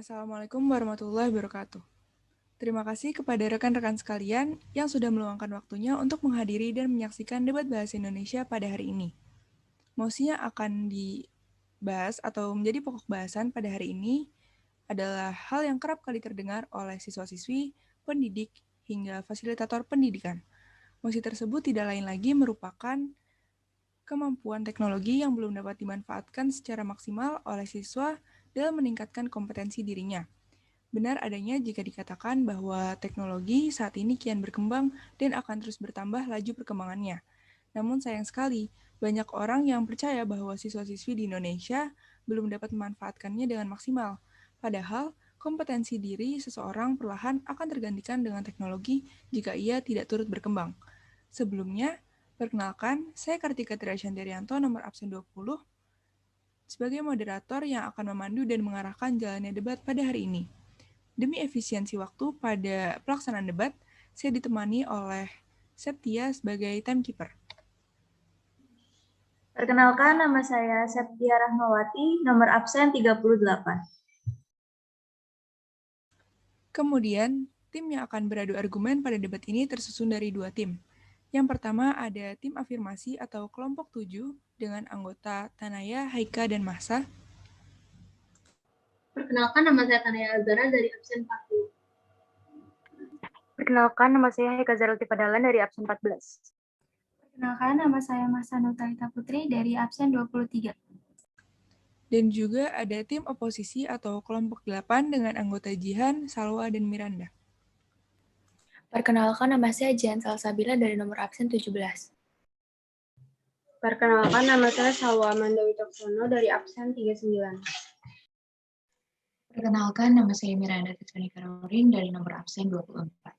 Assalamualaikum warahmatullahi wabarakatuh. Terima kasih kepada rekan-rekan sekalian yang sudah meluangkan waktunya untuk menghadiri dan menyaksikan debat bahasa Indonesia pada hari ini. Mosi yang akan dibahas atau menjadi pokok bahasan pada hari ini adalah hal yang kerap kali terdengar oleh siswa-siswi, pendidik, hingga fasilitator pendidikan. Mosi tersebut tidak lain lagi merupakan kemampuan teknologi yang belum dapat dimanfaatkan secara maksimal oleh siswa dalam meningkatkan kompetensi dirinya. Benar adanya jika dikatakan bahwa teknologi saat ini kian berkembang dan akan terus bertambah laju perkembangannya. Namun sayang sekali, banyak orang yang percaya bahwa siswa-siswi di Indonesia belum dapat memanfaatkannya dengan maksimal. Padahal, kompetensi diri seseorang perlahan akan tergantikan dengan teknologi jika ia tidak turut berkembang. Sebelumnya, perkenalkan, saya Kartika Triasyantiaryanto, nomor absen 20, sebagai moderator yang akan memandu dan mengarahkan jalannya debat pada hari ini. Demi efisiensi waktu pada pelaksanaan debat, saya ditemani oleh Septia sebagai timekeeper. Perkenalkan, nama saya Septia Rahmawati, nomor absen 38. Kemudian, tim yang akan beradu argumen pada debat ini tersusun dari 2 tim. Yang pertama ada tim afirmasi atau kelompok 7 dengan anggota Tanaya, Haika, dan Mahsa. Perkenalkan, nama saya Tanaya Azara dari absen 40. Perkenalkan, nama saya Haika Zarulti Padalan dari absen 14. Perkenalkan, nama saya Mahsa Nutalita Putri dari absen 23. Dan juga ada tim oposisi atau kelompok 8 dengan anggota Jihan, Salwa, dan Miranda. Perkenalkan, nama saya Jihan Salsabila dari nomor absen 17. Perkenalkan, nama saya Salwa Amanda Wicaksono dari absen 39. Perkenalkan, nama saya Miranda Tiffany Karorin dari nomor absen 24.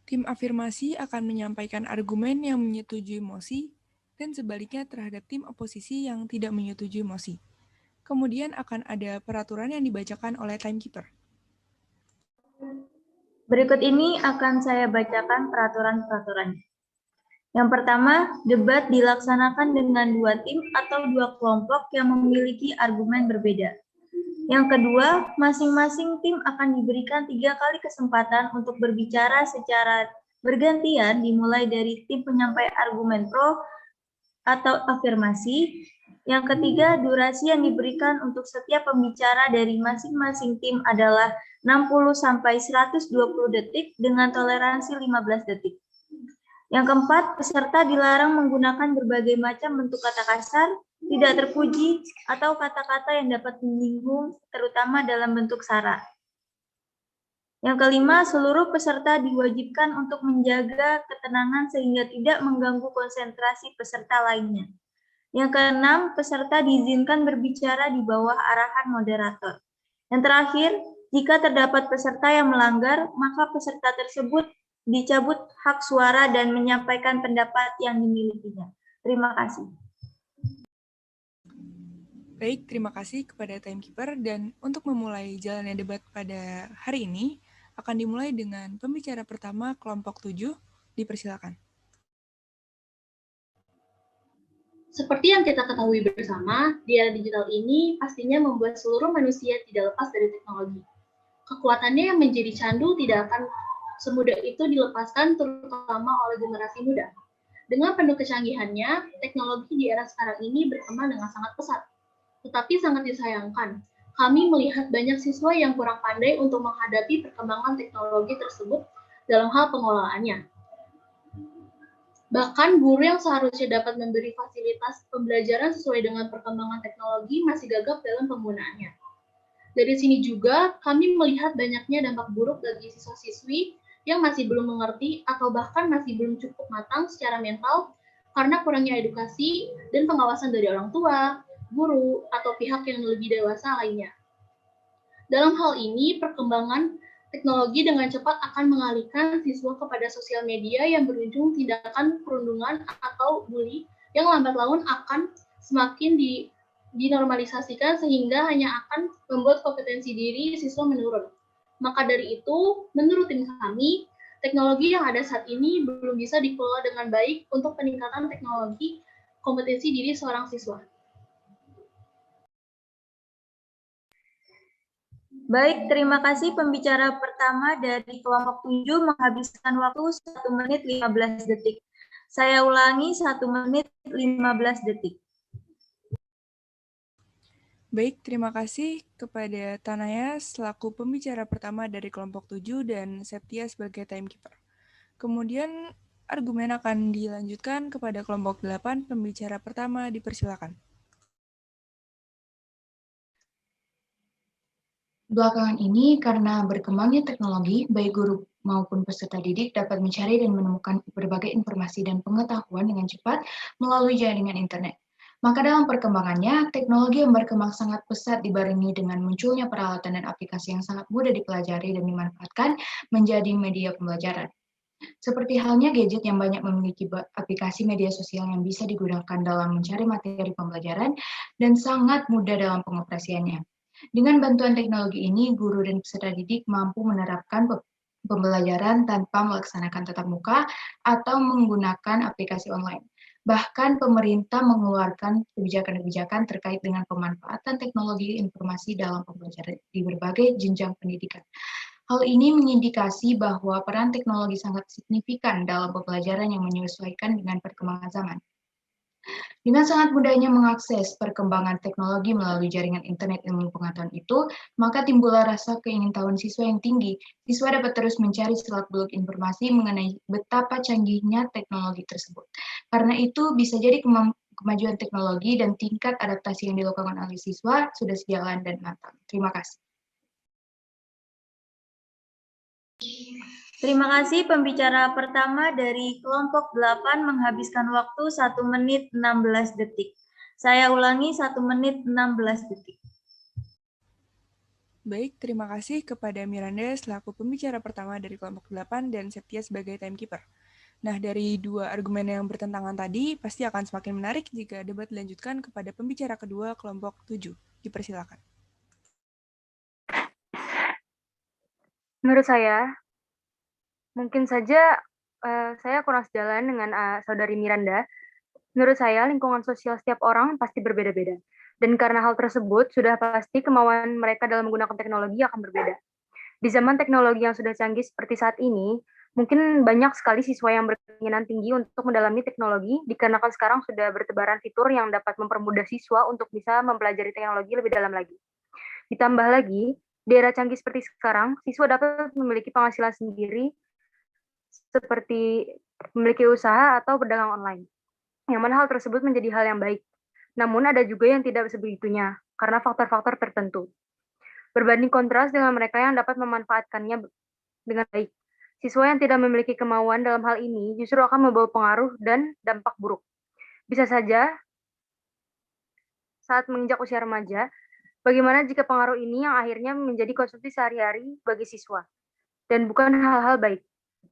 Tim afirmasi akan menyampaikan argumen yang menyetujui mosi dan sebaliknya terhadap tim oposisi yang tidak menyetujui mosi. Kemudian akan ada peraturan yang dibacakan oleh timekeeper. Berikut ini akan saya bacakan peraturan-peraturannya. Yang pertama, debat dilaksanakan dengan 2 tim atau 2 kelompok yang memiliki argumen berbeda. Yang kedua, masing-masing tim akan diberikan 3 kali kesempatan untuk berbicara secara bergantian dimulai dari tim penyampai argumen pro atau afirmasi. Yang ketiga, durasi yang diberikan untuk setiap pembicara dari masing-masing tim adalah 60-120 detik dengan toleransi 15 detik. Yang keempat, peserta dilarang menggunakan berbagai macam bentuk kata kasar, tidak terpuji, atau kata-kata yang dapat menyinggung, terutama dalam bentuk sara. Yang kelima, seluruh peserta diwajibkan untuk menjaga ketenangan sehingga tidak mengganggu konsentrasi peserta lainnya. Yang keenam, peserta diizinkan berbicara di bawah arahan moderator. Yang terakhir, jika terdapat peserta yang melanggar, maka peserta tersebut dicabut hak suara dan menyampaikan pendapat yang dimilikinya. Terima kasih. Baik, terima kasih kepada timekeeper, dan untuk memulai jalannya debat pada hari ini, akan dimulai dengan pembicara pertama kelompok 7, dipersilakan. Seperti yang kita ketahui bersama, di era digital ini pastinya membuat seluruh manusia tidak lepas dari teknologi. Kekuatannya yang menjadi candu tidak akan semudah itu dilepaskan, terutama oleh generasi muda. Dengan penuh kecanggihannya, teknologi di era sekarang ini berkembang dengan sangat pesat. Tetapi sangat disayangkan, kami melihat banyak siswa yang kurang pandai untuk menghadapi perkembangan teknologi tersebut dalam hal pengelolaannya. Bahkan guru yang seharusnya dapat memberi fasilitas pembelajaran sesuai dengan perkembangan teknologi masih gagap dalam penggunaannya. Dari sini juga kami melihat banyaknya dampak buruk bagi siswa-siswi yang masih belum mengerti atau bahkan masih belum cukup matang secara mental karena kurangnya edukasi dan pengawasan dari orang tua, guru, atau pihak yang lebih dewasa lainnya. Dalam hal ini, perkembangan teknologi dengan cepat akan mengalihkan siswa kepada sosial media yang berujung tindakan perundungan atau bully yang lambat laun akan semakin dinormalisasikan sehingga hanya akan membuat kompetensi diri siswa menurun. Maka dari itu, menurut tim kami, teknologi yang ada saat ini belum bisa dikelola dengan baik untuk peningkatan teknologi kompetensi diri seorang siswa. Baik, terima kasih pembicara pertama dari kelompok 7 menghabiskan waktu 1 menit 15 detik. Saya ulangi 1 menit 15 detik. Baik, terima kasih kepada Tanaya selaku pembicara pertama dari kelompok 7 dan Septia sebagai timekeeper. Kemudian argumen akan dilanjutkan kepada kelompok 8, pembicara pertama dipersilakan. Belakangan ini, karena berkembangnya teknologi, baik guru maupun peserta didik dapat mencari dan menemukan berbagai informasi dan pengetahuan dengan cepat melalui jaringan internet. Maka dalam perkembangannya, teknologi yang berkembang sangat pesat dibarengi dengan munculnya peralatan dan aplikasi yang sangat mudah dipelajari dan dimanfaatkan menjadi media pembelajaran. Seperti halnya gadget yang banyak memiliki aplikasi media sosial yang bisa digunakan dalam mencari materi pembelajaran dan sangat mudah dalam pengoperasiannya. Dengan bantuan teknologi ini, guru dan peserta didik mampu menerapkan pembelajaran tanpa melaksanakan tatap muka atau menggunakan aplikasi online. Bahkan pemerintah mengeluarkan kebijakan-kebijakan terkait dengan pemanfaatan teknologi informasi dalam pembelajaran di berbagai jenjang pendidikan. Hal ini mengindikasi bahwa peran teknologi sangat signifikan dalam pembelajaran yang menyesuaikan dengan perkembangan zaman. Dengan sangat mudahnya mengakses perkembangan teknologi melalui jaringan internet ilmu pengetahuan itu, maka timbullah rasa keingintahuan siswa yang tinggi. Siswa dapat terus mencari selak-beluk informasi mengenai betapa canggihnya teknologi tersebut. Karena itu, bisa jadi kemajuan teknologi dan tingkat adaptasi yang dilakukan oleh siswa sudah sejalan dan matang. Terima kasih. Terima kasih pembicara pertama dari kelompok 8 menghabiskan waktu 1 menit 16 detik. Saya ulangi 1 menit 16 detik. Baik, terima kasih kepada Miranda selaku pembicara pertama dari kelompok 8 dan Septia sebagai timekeeper. Nah, dari dua argumen yang bertentangan tadi, pasti akan semakin menarik jika debat dilanjutkan kepada pembicara kedua kelompok 7. Dipersilakan. Menurut saya, mungkin saja saya kurang sejalan dengan Saudari Miranda. Menurut saya, lingkungan sosial setiap orang pasti berbeda-beda. Dan karena hal tersebut, sudah pasti kemauan mereka dalam menggunakan teknologi akan berbeda. Di zaman teknologi yang sudah canggih seperti saat ini, mungkin banyak sekali siswa yang berkeinginan tinggi untuk mendalami teknologi, dikarenakan sekarang sudah bertebaran fitur yang dapat mempermudah siswa untuk bisa mempelajari teknologi lebih dalam lagi. Ditambah lagi, di era canggih seperti sekarang, siswa dapat memiliki penghasilan sendiri, seperti memiliki usaha atau berdagang online. Yang mana hal tersebut menjadi hal yang baik. Namun ada juga yang tidak sebegitunya, karena faktor-faktor tertentu. Berbanding kontras dengan mereka yang dapat memanfaatkannya dengan baik. Siswa yang tidak memiliki kemauan dalam hal ini justru akan membawa pengaruh dan dampak buruk. Bisa saja, saat menginjak usia remaja, bagaimana jika pengaruh ini yang akhirnya menjadi konsumsi sehari-hari bagi siswa, dan bukan hal-hal baik.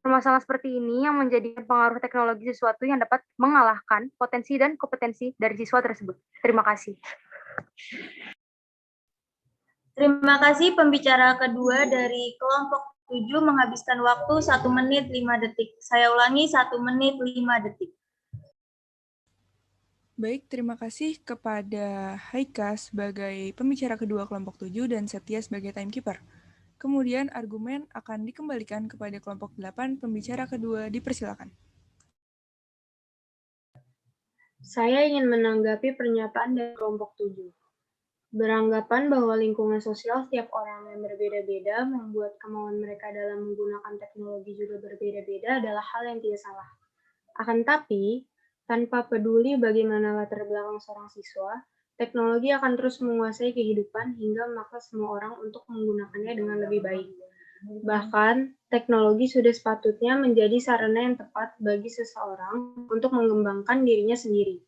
Permasalahan seperti ini yang menjadikan pengaruh teknologi sesuatu yang dapat mengalahkan potensi dan kompetensi dari siswa tersebut. Terima kasih. Terima kasih pembicara kedua dari kelompok 7 menghabiskan waktu 1 menit 5 detik. Saya ulangi 1 menit 5 detik. Baik, terima kasih kepada Haika sebagai pembicara kedua kelompok 7 dan Septia sebagai timekeeper. Kemudian argumen akan dikembalikan kepada kelompok 8, pembicara kedua dipersilakan. Saya ingin menanggapi pernyataan dari kelompok 7. Beranggapan bahwa lingkungan sosial setiap orang yang berbeda-beda membuat kemauan mereka dalam menggunakan teknologi juga berbeda-beda adalah hal yang tidak salah. Akan tapi, tanpa peduli bagaimana latar belakang seorang siswa, teknologi akan terus menguasai kehidupan hingga memaksa semua orang untuk menggunakannya dengan lebih baik. Bahkan, teknologi sudah sepatutnya menjadi sarana yang tepat bagi seseorang untuk mengembangkan dirinya sendiri.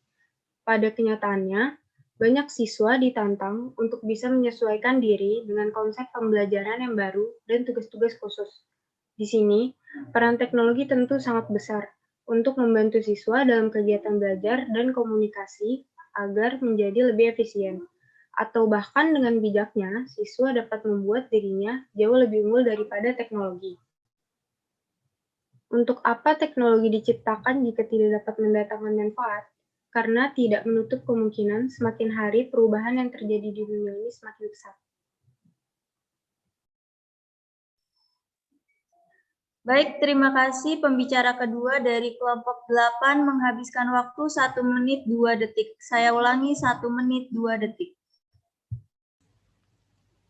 Pada kenyataannya, banyak siswa ditantang untuk bisa menyesuaikan diri dengan konsep pembelajaran yang baru dan tugas-tugas khusus. Di sini, peran teknologi tentu sangat besar untuk membantu siswa dalam kegiatan belajar dan komunikasi agar menjadi lebih efisien. Atau bahkan dengan bijaknya, siswa dapat membuat dirinya jauh lebih unggul daripada teknologi. Untuk apa teknologi diciptakan jika tidak dapat mendatangkan manfaat? Karena tidak menutup kemungkinan semakin hari perubahan yang terjadi di dunia ini semakin besar. Baik, terima kasih. Pembicara kedua dari kelompok 8 menghabiskan waktu 1 menit 2 detik. Saya ulangi, 1 menit 2 detik.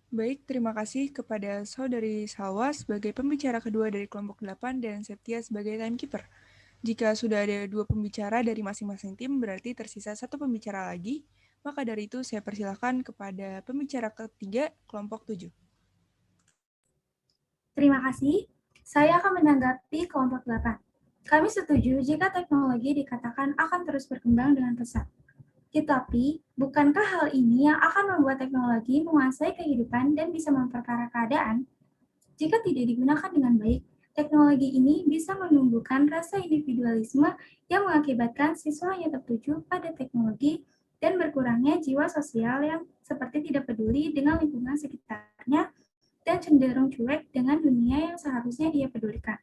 Baik, terima kasih kepada Saudari Salwa sebagai pembicara kedua dari kelompok 8 dan Septia sebagai timekeeper. Jika sudah ada 2 pembicara dari masing-masing tim, berarti tersisa 1 pembicara lagi. Maka dari itu saya persilahkan kepada pembicara ketiga kelompok 7. Terima kasih. Saya akan menanggapi kelompok 8. Kami setuju jika teknologi dikatakan akan terus berkembang dengan pesat. Tetapi, bukankah hal ini yang akan membuat teknologi menguasai kehidupan dan bisa memperparah keadaan? Jika tidak digunakan dengan baik, teknologi ini bisa menumbuhkan rasa individualisme yang mengakibatkan siswa hanya tertuju pada teknologi dan berkurangnya jiwa sosial yang seperti tidak peduli dengan lingkungan sekitarnya dan cenderung cuek dengan dunia yang seharusnya ia pedulikan.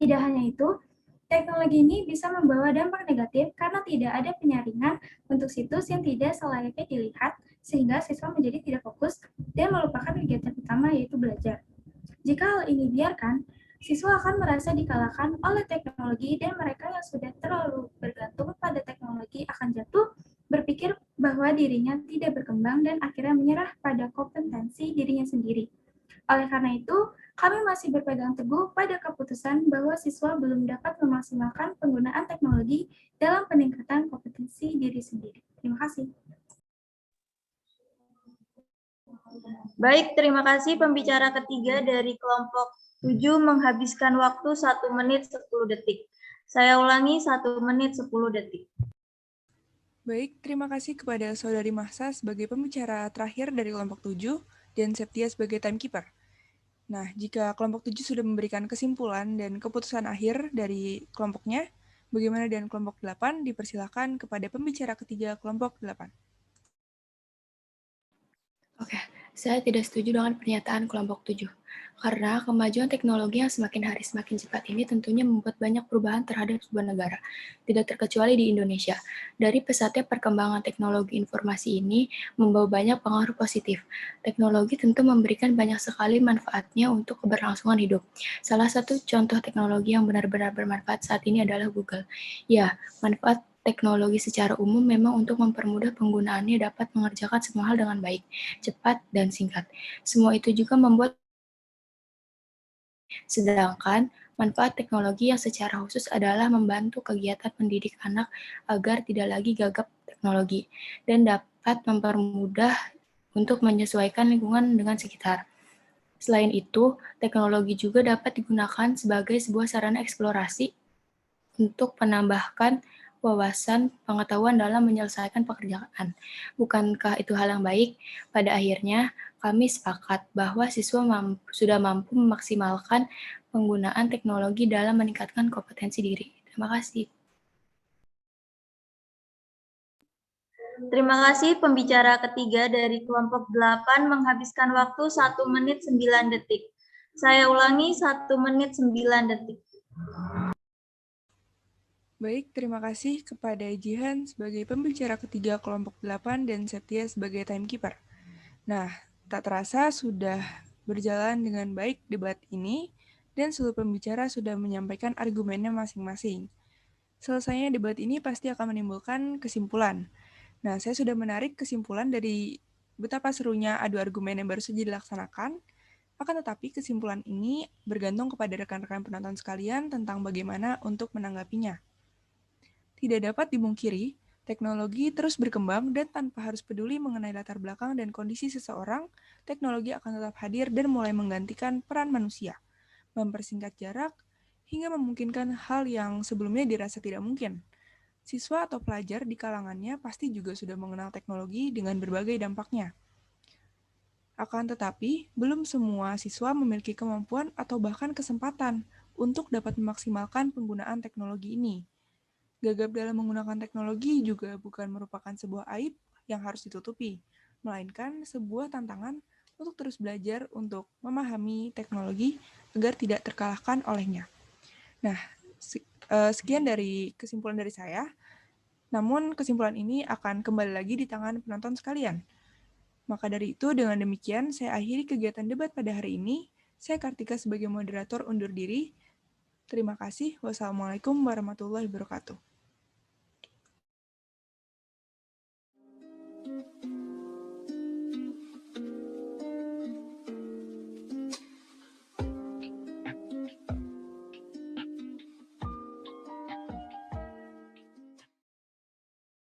Tidak hanya itu, teknologi ini bisa membawa dampak negatif karena tidak ada penyaringan untuk situs yang tidak selayaknya dilihat, sehingga siswa menjadi tidak fokus dan melupakan kegiatan utama yaitu belajar. Jika hal ini dibiarkan, siswa akan merasa dikalahkan oleh teknologi dan mereka yang sudah terlalu bergantung pada teknologi akan jatuh berpikir bahwa dirinya tidak berkembang dan akhirnya menyerah pada kompetensi dirinya sendiri. Oleh karena itu, kami masih berpegang teguh pada keputusan bahwa siswa belum dapat memaksimalkan penggunaan teknologi dalam peningkatan kompetensi diri sendiri. Terima kasih. Baik, terima kasih. Pembicara ketiga dari kelompok 7 menghabiskan waktu 1 menit 10 detik. Saya ulangi, 1 menit 10 detik. Baik, terima kasih kepada Saudari Mahsa sebagai pembicara terakhir dari kelompok 7 dan Septia sebagai timekeeper. Nah, jika kelompok 7 sudah memberikan kesimpulan dan keputusan akhir dari kelompoknya, bagaimana dengan kelompok 8? Dipersilakan kepada pembicara ketiga kelompok 8. Oke, saya tidak setuju dengan pernyataan kelompok 7. Karena kemajuan teknologi yang semakin hari semakin cepat ini tentunya membuat banyak perubahan terhadap sebuah negara, tidak terkecuali di Indonesia. Dari pesatnya perkembangan teknologi informasi ini membawa banyak pengaruh positif. Teknologi tentu memberikan banyak sekali manfaatnya untuk keberlangsungan hidup. Salah satu contoh teknologi yang benar-benar bermanfaat saat ini adalah Google. Ya, manfaat teknologi secara umum memang untuk mempermudah penggunaannya dapat mengerjakan semua hal dengan baik, cepat, dan singkat. Semua itu juga membuat sedangkan manfaat teknologi yang secara khusus adalah membantu kegiatan mendidik anak agar tidak lagi gagap teknologi dan dapat mempermudah untuk menyesuaikan lingkungan dengan sekitar. Selain itu, teknologi juga dapat digunakan sebagai sebuah sarana eksplorasi untuk menambahkan wawasan pengetahuan dalam menyelesaikan pekerjaan. Bukankah itu hal yang baik? Pada akhirnya, kami sepakat bahwa siswa sudah mampu memaksimalkan penggunaan teknologi dalam meningkatkan kompetensi diri. Terima kasih. Terima kasih. Pembicara ketiga dari kelompok 8 menghabiskan waktu 1 menit 9 detik. Saya ulangi, 1 menit 9 detik. Baik, terima kasih kepada Jihan sebagai pembicara ketiga kelompok 8 dan Septia sebagai timekeeper. Nah, tak terasa sudah berjalan dengan baik debat ini dan seluruh pembicara sudah menyampaikan argumennya masing-masing. Selesainya debat ini pasti akan menimbulkan kesimpulan. Nah, saya sudah menarik kesimpulan dari betapa serunya adu argumen yang baru saja dilaksanakan. Akan tetapi kesimpulan ini bergantung kepada rekan-rekan penonton sekalian tentang bagaimana untuk menanggapinya. Tidak dapat dimungkiri, teknologi terus berkembang dan tanpa harus peduli mengenai latar belakang dan kondisi seseorang, teknologi akan tetap hadir dan mulai menggantikan peran manusia, mempersingkat jarak, hingga memungkinkan hal yang sebelumnya dirasa tidak mungkin. Siswa atau pelajar di kalangannya pasti juga sudah mengenal teknologi dengan berbagai dampaknya. Akan tetapi, belum semua siswa memiliki kemampuan atau bahkan kesempatan untuk dapat memaksimalkan penggunaan teknologi ini. Gagap dalam menggunakan teknologi juga bukan merupakan sebuah aib yang harus ditutupi, melainkan sebuah tantangan untuk terus belajar untuk memahami teknologi agar tidak terkalahkan olehnya. Nah, sekian dari kesimpulan dari saya. Namun kesimpulan ini akan kembali lagi di tangan penonton sekalian. Maka dari itu, dengan demikian saya akhiri kegiatan debat pada hari ini. Saya Kartika sebagai moderator undur diri. Terima kasih. Wassalamualaikum warahmatullahi wabarakatuh.